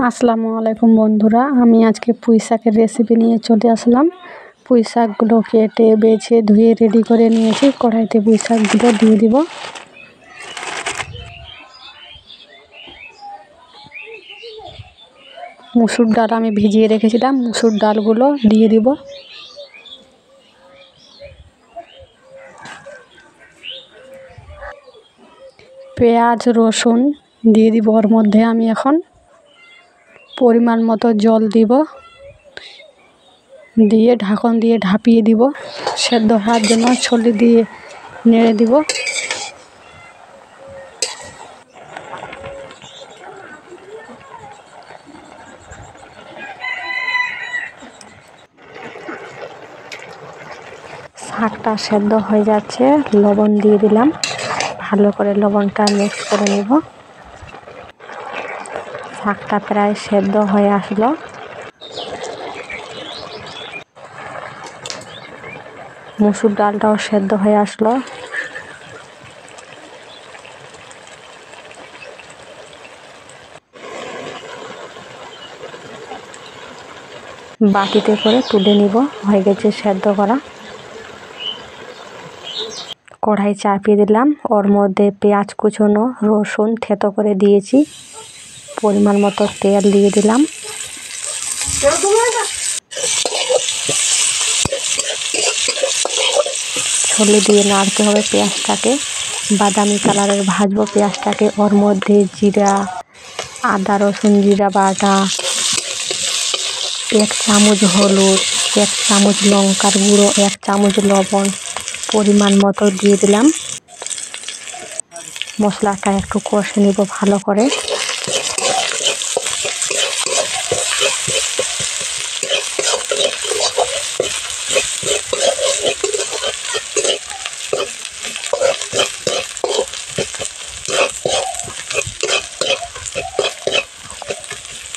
আসসালামু আলাইকুম বন্ধুরা, আমি আজকে পুঁই শাকের রেসিপি নিয়ে চলে আসলাম। পুঁই শাকগুলো কেটে বেছে ধুয়ে রেডি করে নিয়েছি। কড়াইতে পুঁই শাকগুলো দিয়ে দিব। মুসুর ডাল আমি ভিজিয়ে রেখেছিলাম, মুসুর ডালগুলো দিয়ে দিব। পেঁয়াজ রসুন দিয়ে দিব। ওর মধ্যে আমি এখন পরিমাণ মতো জল দিব, দিয়ে ঢাকন দিয়ে ঢাপিয়ে দিব। সেদ্ধ হওয়ার জন্য ছলি দিয়ে নেড়ে দিব। শাকটা সেদ্ধ হয়ে যাচ্ছে, লবণ দিয়ে দিলাম। ভালো করে লবণটা মিক্স করে নেব। শাকটা প্রায় সেদ্ধ হয়ে আসলো। মুসুর ডালটাও সেদ্ধ হয়ে আসলো। বাটিতে করে তুলে নিব। হয়ে গেছে সেদ্ধ করা। কড়াই চাপিয়ে দিলাম, ওর মধ্যে পেঁয়াজ কুচোনো, রসুন থেতো করে দিয়েছি। পরিমাণ মতো তেল দিয়ে দিলাম। ছলি দিয়ে নাড়তে হবে পেঁয়াজটাকে। বাদামি কালারের ভাজবো পেঁয়াজটাকে। ওর মধ্যে জিরা, আদা রসুন জিরা বাটা, 1 চামচ হলুদ, 1 চামচ লঙ্কার গুঁড়ো, 1 চামচ লবণ পরিমাণ মতো দিয়ে দিলাম। মশলাটা একটু কষে নিব ভালো করে।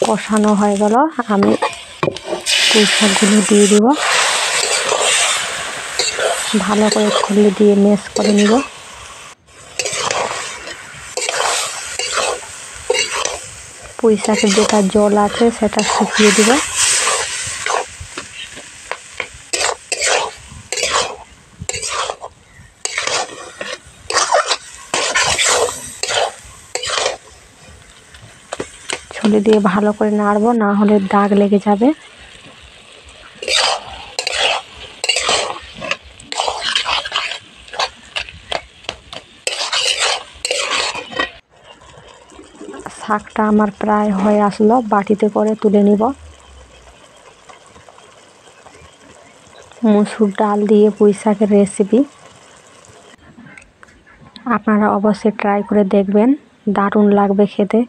কষানো হয়ে গেল, আমি পুঁই শাকগুলো দিয়ে দিব। ভালো করে ছড়িয়ে দিয়ে ম্যাশ করে নিব। পুঁই শাকের যেটা জল আছে সেটা শুকিয়ে দিব। ছড়িয়ে দিয়ে ভালো করে নাড়বো, না হলে দাগ লেগে যাবে। শাকটা আমার প্রায় হয়ে আসলো, বাটিতে করে তুলে নিব। মুসুর ডাল দিয়ে পুঁই শাকের রেসিপি আপনারা অবশ্যই ট্রাই করে দেখবেন, দারুণ লাগবে খেতে।